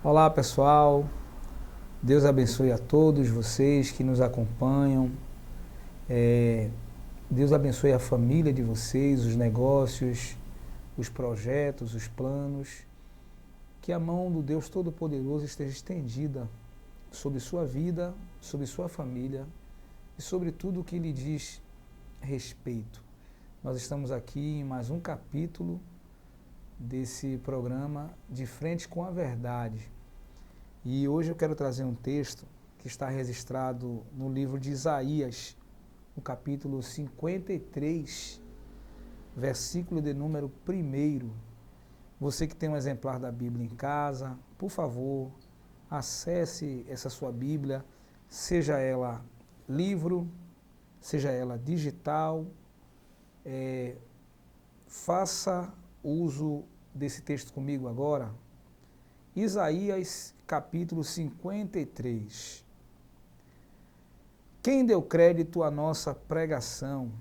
Olá pessoal, Deus abençoe a todos vocês que nos acompanham. Deus abençoe a família de vocês, os negócios, os projetos, os planos. Que a mão do Deus Todo-Poderoso esteja estendida sobre sua vida, sobre sua família e sobre tudo o que lhe diz respeito. Nós estamos aqui em mais um capítulo desse programa De Frente com a Verdade. E hoje eu quero trazer um texto que está registrado no livro de Isaías, no capítulo 53, versículo de número 1. Você que tem um exemplar da Bíblia em casa, por favor, acesse essa sua Bíblia, seja ela livro, seja ela digital, faça uso desse texto comigo agora. Isaías capítulo 53. Quem deu crédito à nossa pregação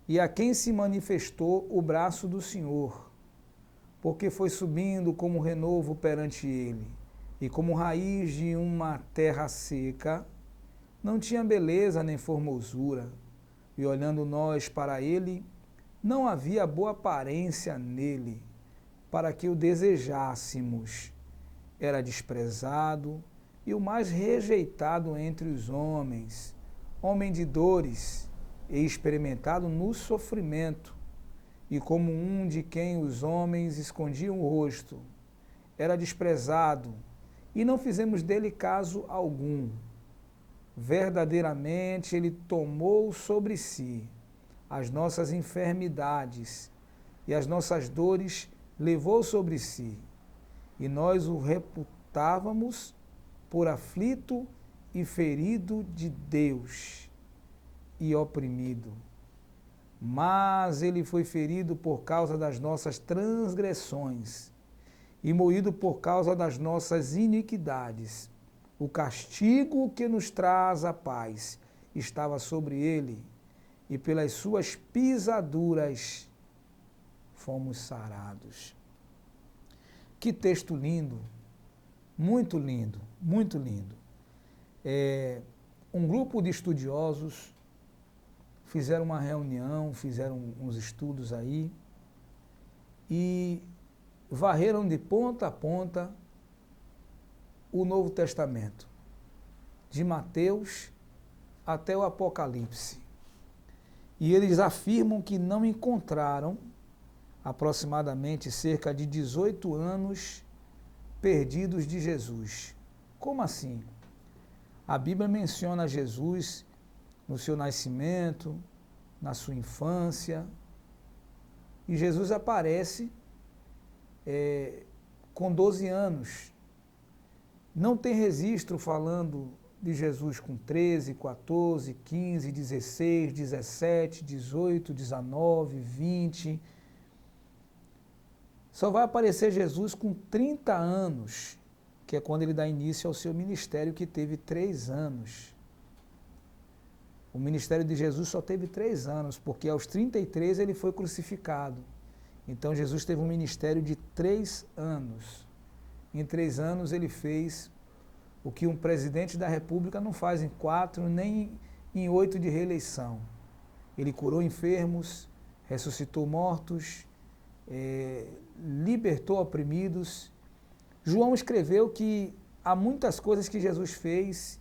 e a quem se manifestou o braço do Senhor? Porque foi subindo como renovo perante ele, e como raiz de uma terra seca, não tinha beleza nem formosura, e olhando nós para ele, não havia boa aparência nele, para que o desejássemos. Era desprezado e o mais rejeitado entre os homens, homem de dores e experimentado no sofrimento, e como um de quem os homens escondiam o rosto. Era desprezado, e não fizemos dele caso algum. Verdadeiramente ele tomou sobre si as nossas enfermidades, e as nossas dores levou sobre si. E nós o reputávamos por aflito e ferido de Deus, e oprimido. Mas ele foi ferido por causa das nossas transgressões e moído por causa das nossas iniquidades. O castigo que nos traz a paz estava sobre ele, e pelas suas pisaduras fomos sarados. Que texto lindo, muito lindo, muito lindo. Um grupo de estudiosos fizeram uma reunião, fizeram uns estudos aí e varreram de ponta a ponta o Novo Testamento, de Mateus até o Apocalipse. E eles afirmam que não encontraram aproximadamente cerca de 18 anos perdidos de Jesus. Como assim? A Bíblia menciona Jesus no seu nascimento, na sua infância, e Jesus aparece com 12 anos. Não tem registro falando de Jesus com 13, 14, 15, 16, 17, 18, 19, 20. Só vai aparecer Jesus com 30 anos, que é quando ele dá início ao seu ministério, que teve 3 anos. O ministério de Jesus só teve 3 anos, porque aos 33 ele foi crucificado. Então Jesus teve um ministério de 3 anos. Em 3 anos ele fez o que um presidente da República não faz em 4, nem em 8 de reeleição. Ele curou enfermos, ressuscitou mortos, libertou oprimidos. João escreveu que há muitas coisas que Jesus fez,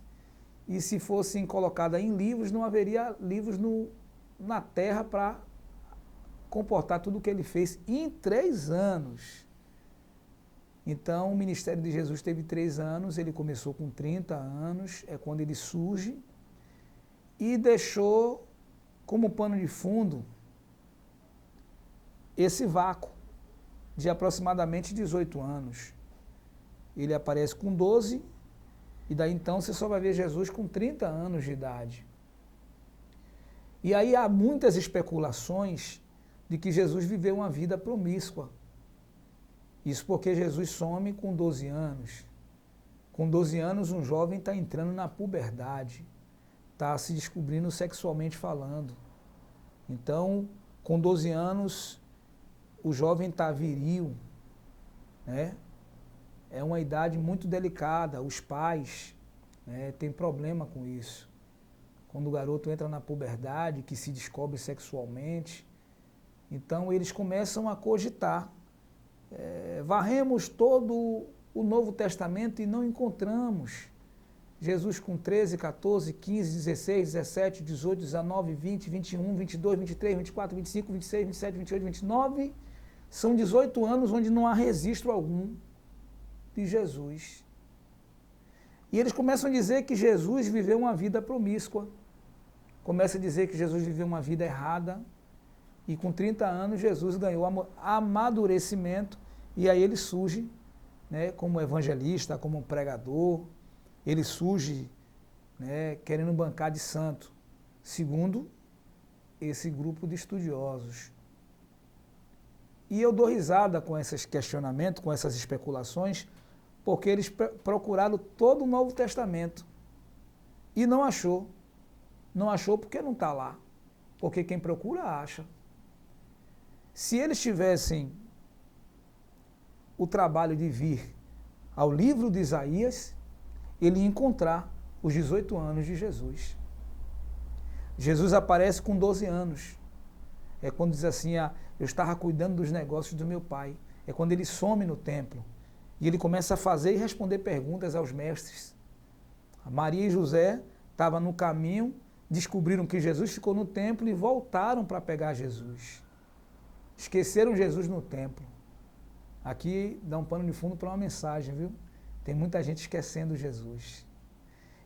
e se fossem colocadas em livros, não haveria livros na terra para comportar tudo o que ele fez em 3 anos. Então, o ministério de Jesus teve 3 anos, ele começou com 30 anos, é quando ele surge, e deixou como pano de fundo esse vácuo de aproximadamente 18 anos. Ele aparece com 12, e daí então você só vai ver Jesus com 30 anos de idade. E aí há muitas especulações de que Jesus viveu uma vida promíscua. Isso porque Jesus some com 12 anos. Com 12 anos um jovem está entrando na puberdade, está se descobrindo sexualmente falando. Então, com 12 anos, o jovem está viril, né? é uma idade muito delicada, os pais, né, têm problema com isso. Quando o garoto entra na puberdade, que se descobre sexualmente, então eles começam a cogitar. Varremos todo o Novo Testamento e não encontramos Jesus com 13, 14, 15, 16, 17, 18, 19, 20, 21, 22, 23, 24, 25, 26, 27, 28, 29. São 18 anos onde não há registro algum de Jesus. E eles começam a dizer que Jesus viveu uma vida promíscua. Começa a dizer que Jesus viveu uma vida errada. E com 30 anos Jesus ganhou amadurecimento. E aí ele surge, né, como evangelista, como pregador. Ele surge, né, querendo bancar de santo, segundo esse grupo de estudiosos. E eu dou risada com esses questionamentos, com essas especulações, porque eles procuraram todo o Novo Testamento e não achou. Não achou porque não está lá. Porque quem procura, acha. Se eles tivessem o trabalho de vir ao livro de Isaías, ele ia encontrar os 18 anos de Jesus. Jesus aparece com 12 anos. É quando diz assim, eu estava cuidando dos negócios do meu pai. É quando ele some no templo. E ele começa a fazer e responder perguntas aos mestres. A Maria e José estavam no caminho, descobriram que Jesus ficou no templo e voltaram para pegar Jesus. Esqueceram Jesus no templo. Aqui dá um pano de fundo para uma mensagem, viu? Tem muita gente esquecendo Jesus.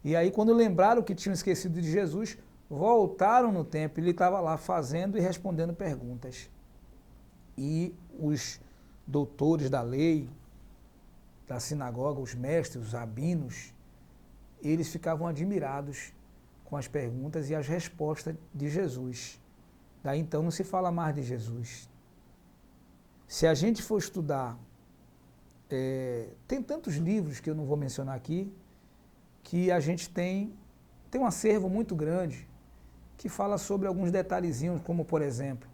E aí, quando lembraram que tinham esquecido de Jesus, voltaram no templo. Ele estava lá fazendo e respondendo perguntas. E os doutores da lei, da sinagoga, os mestres, os rabinos, eles ficavam admirados com as perguntas e as respostas de Jesus. Daí então não se fala mais de Jesus. Se a gente for estudar, tem tantos livros que eu não vou mencionar aqui, que a gente tem um acervo muito grande que fala sobre alguns detalhezinhos, como por exemplo,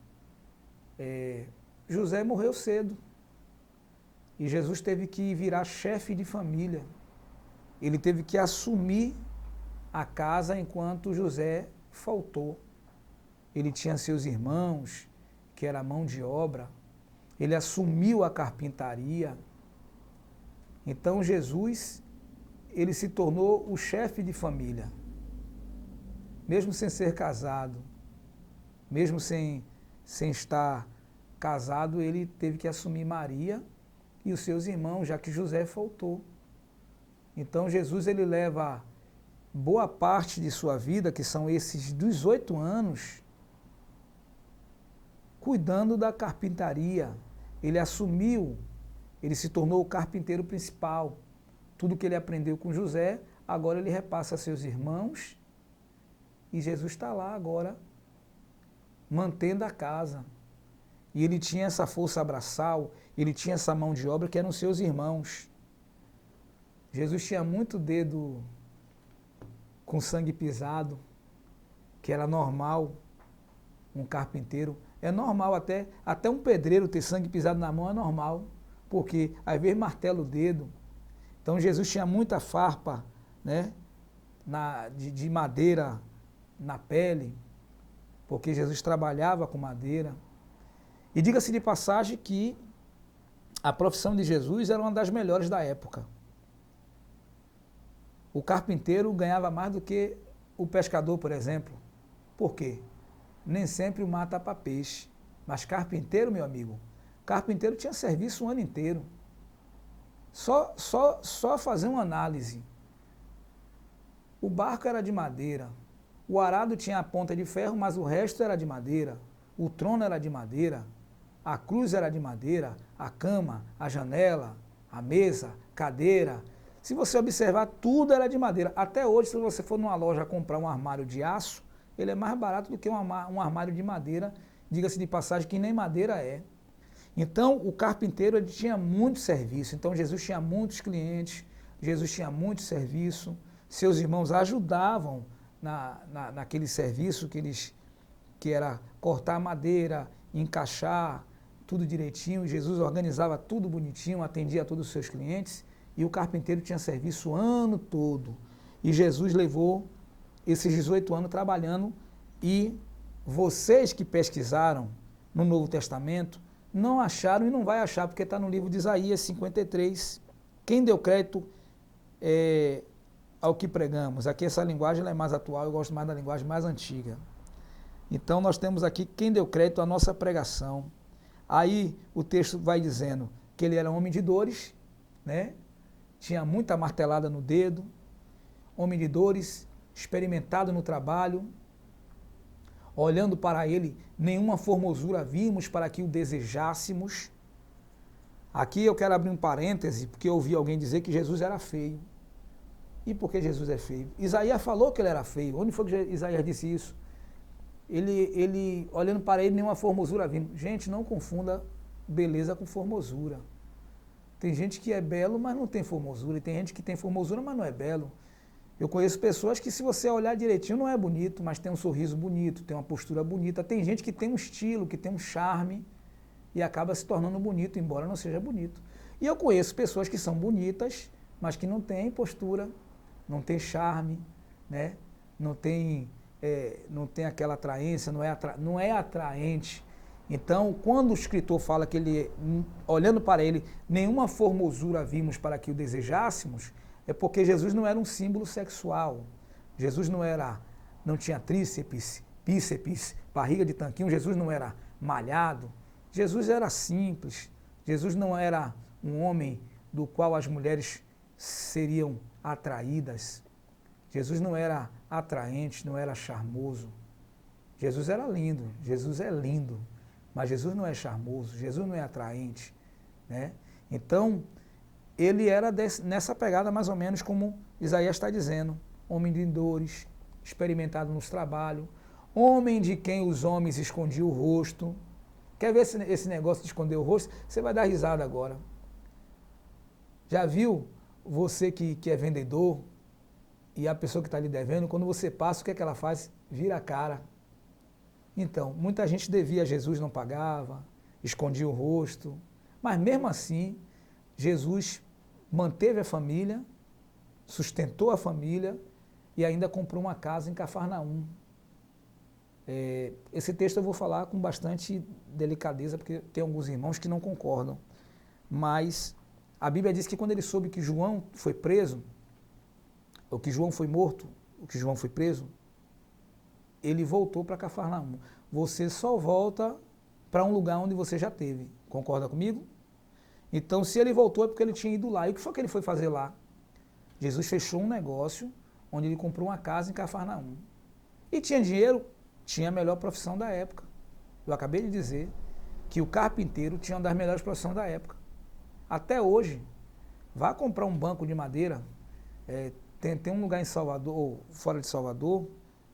José morreu cedo e Jesus teve que virar chefe de família. Ele teve que assumir a casa enquanto José faltou. Ele tinha seus irmãos, que era mão de obra. Ele assumiu a carpintaria. Então Jesus, ele se tornou o chefe de família. Mesmo sem ser casado, mesmo sem estar casado, ele teve que assumir Maria e os seus irmãos, já que José faltou. Então Jesus, ele leva boa parte de sua vida, que são esses 18 anos, cuidando da carpintaria. Ele assumiu, ele se tornou o carpinteiro principal. Tudo que ele aprendeu com José, agora ele repassa a seus irmãos e Jesus está lá agora, mantendo a casa. E ele tinha essa força braçal, ele tinha essa mão de obra que eram seus irmãos. Jesus tinha muito dedo com sangue pisado, que era normal um carpinteiro. É normal até um pedreiro ter sangue pisado na mão, é normal, porque às vezes martela o dedo. Então Jesus tinha muita farpa, né, de madeira na pele, porque Jesus trabalhava com madeira. E diga-se de passagem que a profissão de Jesus era uma das melhores da época. O carpinteiro ganhava mais do que o pescador, por exemplo. Por quê? Nem sempre o mar está para peixe. Mas carpinteiro, meu amigo, carpinteiro tinha serviço o ano inteiro. Só fazer uma análise. O barco era de madeira. O arado tinha a ponta de ferro, mas o resto era de madeira. O trono era de madeira. A cruz era de madeira. A cama, a janela, a mesa, cadeira. Se você observar, tudo era de madeira. Até hoje, se você for numa loja comprar um armário de aço, ele é mais barato do que um armário de madeira, diga-se de passagem, que nem madeira é. Então, o carpinteiro, ele tinha muito serviço. Então, Jesus tinha muitos clientes, Jesus tinha muito serviço. Seus irmãos ajudavam naquele serviço que era cortar madeira, encaixar, tudo direitinho. Jesus organizava tudo bonitinho, atendia a todos os seus clientes. E o carpinteiro tinha serviço o ano todo. E Jesus levou esses 18 anos trabalhando, e vocês que pesquisaram no Novo Testamento não acharam e não vai achar, porque está no livro de Isaías 53. Quem deu crédito ao que pregamos? Aqui essa linguagem ela é mais atual, eu gosto mais da linguagem mais antiga. Então nós temos aqui quem deu crédito à nossa pregação. Aí o texto vai dizendo que ele era homem de dores, né? Tinha muita martelada no dedo, homem de dores, experimentado no trabalho. Olhando para ele, nenhuma formosura vimos para que o desejássemos. Aqui eu quero abrir um parêntese, porque eu ouvi alguém dizer que Jesus era feio. E por que Jesus é feio? Isaías falou que ele era feio. Onde foi que Isaías disse isso? Ele olhando para ele, nenhuma formosura vimos. Gente, não confunda beleza com formosura. Tem gente que é belo, mas não tem formosura. E tem gente que tem formosura, mas não é belo. Eu conheço pessoas que, se você olhar direitinho, não é bonito, mas tem um sorriso bonito, tem uma postura bonita. Tem gente que tem um estilo, que tem um charme e acaba se tornando bonito, embora não seja bonito. E eu conheço pessoas que são bonitas, mas que não têm postura, não têm charme, né? Não tem aquela atraência, não é atraente. Então, quando o escritor fala que ele, olhando para ele, nenhuma formosura vimos para que o desejássemos, é porque Jesus não era um símbolo sexual. Jesus não tinha tríceps, bíceps, barriga de tanquinho. Jesus não era malhado. Jesus era simples. Jesus não era um homem do qual as mulheres seriam atraídas. Jesus não era atraente, não era charmoso. Jesus era lindo. Jesus é lindo. Mas Jesus não é charmoso. Jesus não é atraente, né? Então, ele era nessa pegada mais ou menos como Isaías está dizendo. Homem de dores, experimentado nos trabalhos, homem de quem os homens escondiam o rosto. Quer ver esse negócio de esconder o rosto? Você vai dar risada agora. Já viu você que é vendedor e a pessoa que está lhe devendo, quando você passa, o que é que ela faz? Vira a cara. Então, muita gente devia a Jesus, não pagava, escondia o rosto, mas mesmo assim, Jesus manteve a família, sustentou a família e ainda comprou uma casa em Cafarnaum. Esse texto eu vou falar com bastante delicadeza, porque tem alguns irmãos que não concordam. Mas a Bíblia diz que quando ele soube que João foi preso, ou que João foi morto, ou que João foi preso, ele voltou para Cafarnaum. Você só volta para um lugar onde você já esteve. Concorda comigo? Então, se ele voltou é porque ele tinha ido lá. E o que foi que ele foi fazer lá? Jesus fechou um negócio onde ele comprou uma casa em Cafarnaum. E tinha dinheiro? Tinha a melhor profissão da época. Eu acabei de dizer que o carpinteiro tinha uma das melhores profissões da época. Até hoje, vá comprar um banco de madeira. Tem um lugar em Salvador, ou fora de Salvador,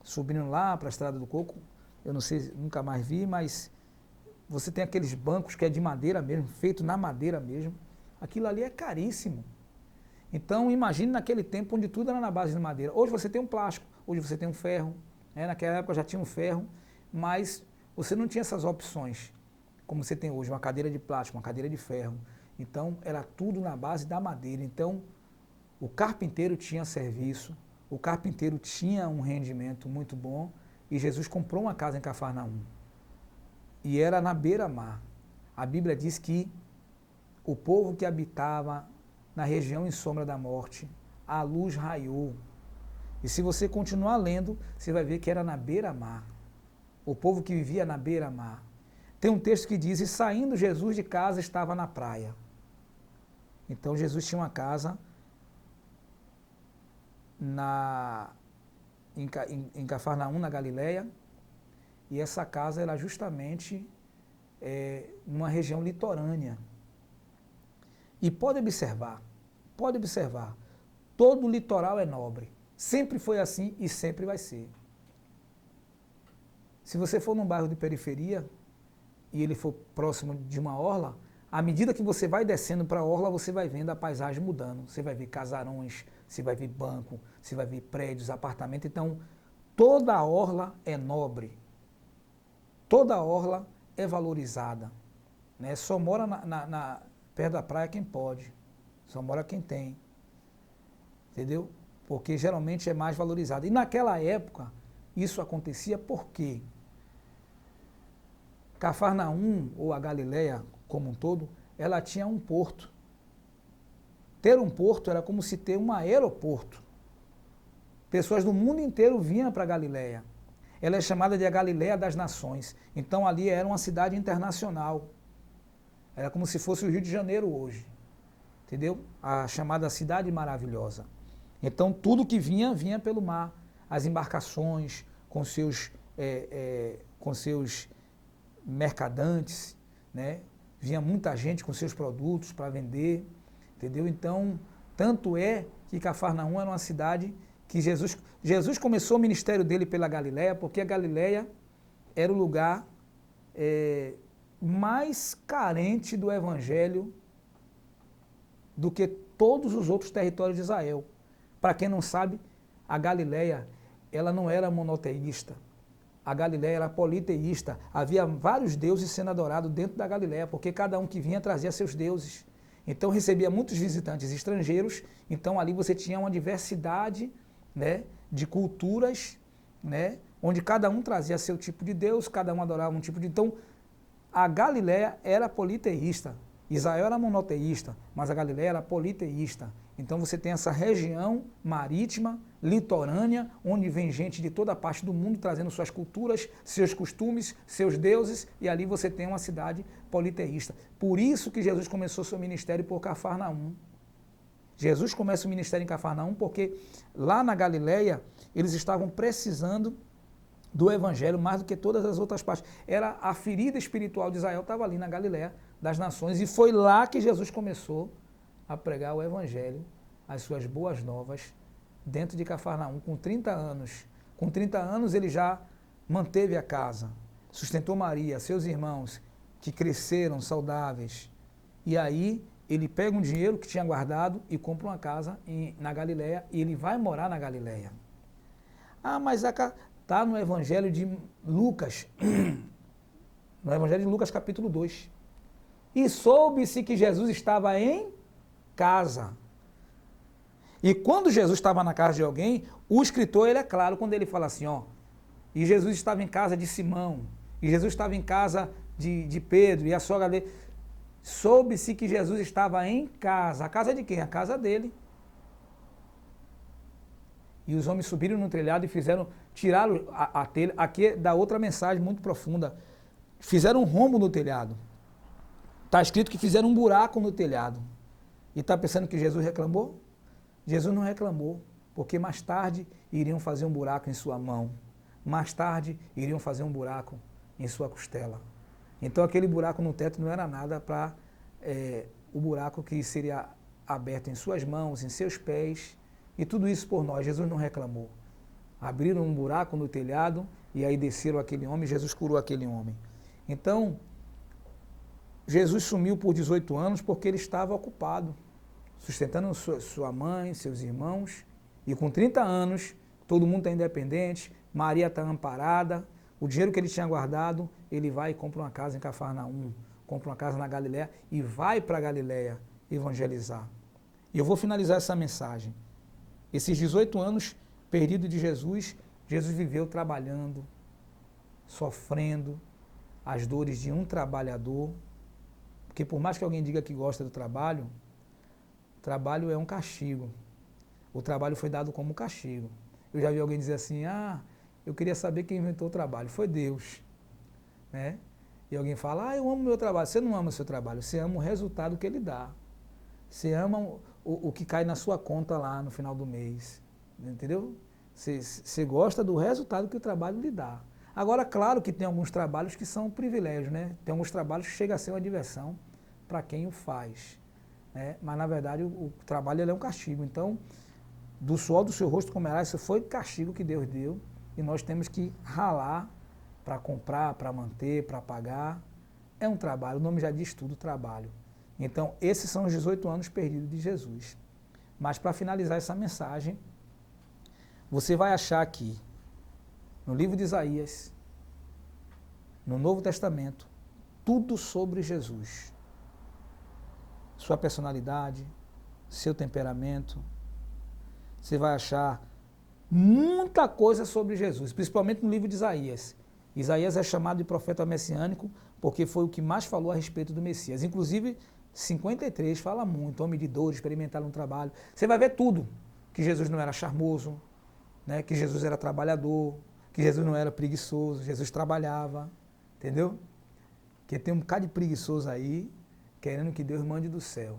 subindo lá para a Estrada do Coco. Eu não sei, nunca mais vi, mas você tem aqueles bancos que é de madeira mesmo, feito na madeira mesmo. Aquilo ali é caríssimo. Então, imagine naquele tempo onde tudo era na base de madeira. Hoje você tem um plástico, hoje você tem um ferro. Naquela época já tinha um ferro, mas você não tinha essas opções, como você tem hoje, uma cadeira de plástico, uma cadeira de ferro. Então, era tudo na base da madeira. Então, o carpinteiro tinha serviço, o carpinteiro tinha um rendimento muito bom, e Jesus comprou uma casa em Cafarnaum. E era na beira-mar. A Bíblia diz que o povo que habitava na região em sombra da morte, a luz raiou. E se você continuar lendo, você vai ver que era na beira-mar. O povo que vivia na beira-mar. Tem um texto que diz, e saindo Jesus de casa estava na praia. Então Jesus tinha uma casa em Cafarnaum, na Galileia, e essa casa era justamente numa região litorânea. E pode observar, todo o litoral é nobre. Sempre foi assim e sempre vai ser. Se você for num bairro de periferia e ele for próximo de uma orla, à medida que você vai descendo para a orla, você vai vendo a paisagem mudando. Você vai ver casarões, você vai ver banco, você vai ver prédios, apartamentos. Então, toda a orla é nobre. Toda a orla é valorizada. Né? Só mora perto da praia quem pode. Só mora quem tem. Entendeu? Porque geralmente é mais valorizado. E naquela época, isso acontecia por quê? Cafarnaum, ou a Galileia como um todo, ela tinha um porto. Ter um porto era como se ter um aeroporto. Pessoas do mundo inteiro vinham para a Galileia. Ela é chamada de a Galileia das Nações. Então ali era uma cidade internacional. Era como se fosse o Rio de Janeiro hoje. Entendeu? A chamada Cidade Maravilhosa. Então tudo que vinha, vinha pelo mar. As embarcações com seus mercadantes, né? Vinha muita gente com seus produtos para vender. Entendeu? Então, tanto é que Cafarnaum era uma cidade que Jesus começou o ministério dele pela Galileia, porque a Galileia era o lugar mais carente do evangelho do que todos os outros territórios de Israel. Para quem não sabe, a Galileia, ela não era monoteísta. A Galileia era politeísta. Havia vários deuses sendo adorados dentro da Galileia, porque cada um que vinha trazia seus deuses. Então recebia muitos visitantes estrangeiros, então ali você tinha uma diversidade, né, de culturas, né, onde cada um trazia seu tipo de Deus, cada um adorava um tipo de... Então a Galileia era politeísta, Israel era monoteísta, mas a Galileia era politeísta. Então você tem essa região marítima, litorânea, onde vem gente de toda parte do mundo trazendo suas culturas, seus costumes, seus deuses, e ali você tem uma cidade politeísta. Por isso que Jesus começou seu ministério por Cafarnaum. Jesus começa o ministério em Cafarnaum porque lá na Galileia eles estavam precisando do evangelho mais do que todas as outras partes. Era a ferida espiritual de Israel, estava ali na Galileia das nações, e foi lá que Jesus começou a pregar o evangelho, as suas boas novas, dentro de Cafarnaum, com 30 anos. Com 30 anos ele já manteve a casa, sustentou Maria, seus irmãos, que cresceram saudáveis. E aí ele pega um dinheiro que tinha guardado e compra uma casa na Galileia, e ele vai morar na Galileia. Ah, mas está no Evangelho de Lucas, no Evangelho de Lucas capítulo 2. E soube-se que Jesus estava em casa. E quando Jesus estava na casa de alguém, o escritor, ele é claro quando ele fala assim, ó, e Jesus estava em casa de Simão, e Jesus estava em casa de Pedro, e a sogra dele. Soube-se que Jesus estava em casa. A casa de quem? A casa dele. E os homens subiram no telhado e tiraram a telha. Aqui dá outra mensagem muito profunda. Fizeram um rombo no telhado. Está escrito que fizeram um buraco no telhado. E está pensando que Jesus reclamou? Jesus não reclamou, porque mais tarde iriam fazer um buraco em sua mão. Mais tarde iriam fazer um buraco em sua costela. Então aquele buraco no teto não era nada para o buraco que seria aberto em suas mãos, em seus pés, e tudo isso por nós. Jesus não reclamou. Abriram um buraco no telhado e aí desceram aquele homem, Jesus curou aquele homem. Então, Jesus sumiu por 18 anos porque ele estava ocupado, sustentando sua mãe, seus irmãos, e com 30 anos, todo mundo está independente, Maria está amparada, o dinheiro que ele tinha guardado, ele vai e compra uma casa em Cafarnaum, compra uma casa na Galileia e vai para a Galileia evangelizar. E eu vou finalizar essa mensagem. Esses 18 anos perdidos de Jesus, Jesus viveu trabalhando, sofrendo as dores de um trabalhador, porque por mais que alguém diga que gosta do trabalho é um castigo. O trabalho foi dado como castigo. Eu já vi alguém dizer assim, eu queria saber quem inventou o trabalho. Foi Deus. Né? E alguém fala, eu amo o meu trabalho. Você não ama o seu trabalho, você ama o resultado que ele dá. Você ama o que cai na sua conta lá no final do mês. Entendeu? Você gosta do resultado que o trabalho lhe dá. Agora, claro que tem alguns trabalhos que são privilégios, né? Tem alguns trabalhos que chega a ser uma diversão para quem o faz. Né? Mas, na verdade, o trabalho ele é um castigo. Então, do suor do seu rosto comerás, isso foi castigo que Deus deu. E nós temos que ralar para comprar, para manter, para pagar. É um trabalho, o nome já diz tudo, trabalho. Então, esses são os 18 anos perdidos de Jesus. Mas, para finalizar essa mensagem, você vai achar aqui, no livro de Isaías, no Novo Testamento, tudo sobre Jesus. Sua personalidade, seu temperamento. Você vai achar muita coisa sobre Jesus, principalmente no livro de Isaías. Isaías é chamado de profeta messiânico porque foi o que mais falou a respeito do Messias. Inclusive, 53 fala muito, homem de dor, experimentar no trabalho. Você vai ver tudo, que Jesus não era charmoso, né? Que Jesus era trabalhador, que Jesus não era preguiçoso, Jesus trabalhava, entendeu? Que tem um bocado de preguiçoso aí, querendo que Deus mande do céu.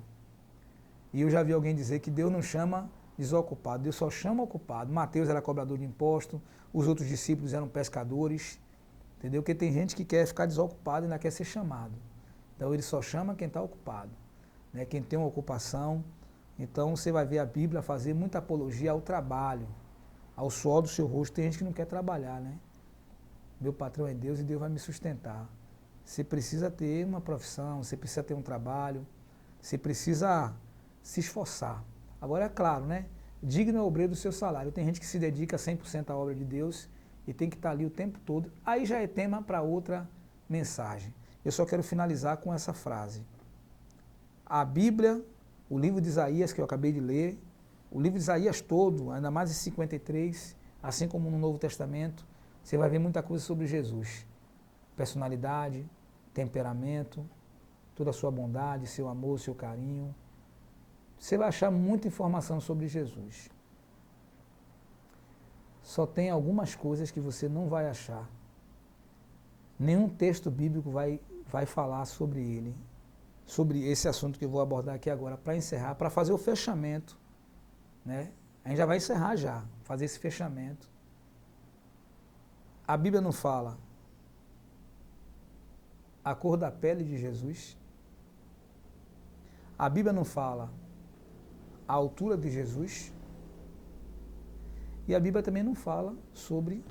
E eu já vi alguém dizer que Deus não chama desocupado, Deus só chama ocupado. Mateus era cobrador de imposto, os outros discípulos eram pescadores, entendeu? Porque tem gente que quer ficar desocupado e ainda quer ser chamado. Então ele só chama quem está ocupado, né? Quem tem uma ocupação. Então você vai ver a Bíblia fazer muita apologia ao trabalho, ao suor do seu rosto. Tem gente que não quer trabalhar, né? Meu patrão é Deus e Deus vai me sustentar. Você precisa ter uma profissão, você precisa ter um trabalho, você precisa se esforçar. Agora é claro, né? Digno é o obreiro do seu salário. Tem gente que se dedica 100% à obra de Deus e tem que estar ali o tempo todo. Aí já é tema para outra mensagem. Eu só quero finalizar com essa frase. A Bíblia, o livro de Isaías que eu acabei de ler, o livro de Isaías todo, ainda mais em 53, assim como no Novo Testamento, você vai ver muita coisa sobre Jesus. Personalidade, temperamento, toda a sua bondade, seu amor, seu carinho. Você vai achar muita informação sobre Jesus. Só tem algumas coisas que você não vai achar. Nenhum texto bíblico vai falar sobre ele, sobre esse assunto que eu vou abordar aqui agora, para encerrar, para fazer o fechamento, né? A gente já vai encerrar já, fazer esse fechamento. A Bíblia não fala a cor da pele de Jesus. A Bíblia não fala a altura de Jesus. E a Bíblia também não fala sobre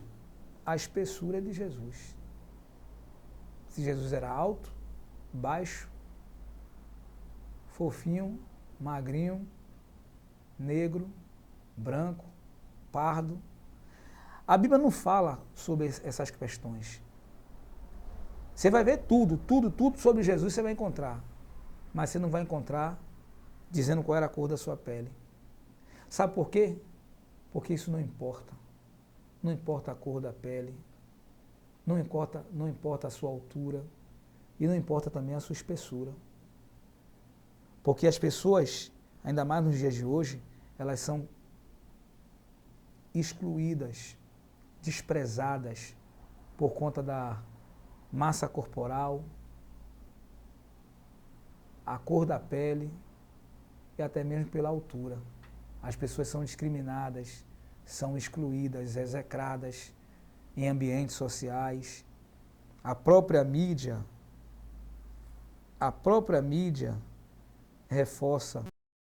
a espessura de Jesus. Se Jesus era alto, baixo, fofinho, magrinho, negro, branco, pardo. A Bíblia não fala sobre essas questões. Você vai ver tudo sobre Jesus você vai encontrar. Mas você não vai encontrar dizendo qual era a cor da sua pele. Sabe por quê? Porque isso não importa. Não importa a cor da pele, não importa a sua altura e não importa também a sua espessura. Porque as pessoas, ainda mais nos dias de hoje, elas são excluídas, desprezadas por conta da massa corporal, a cor da pele e até mesmo pela altura. As pessoas são discriminadas, são excluídas, execradas em ambientes sociais. A própria mídia reforça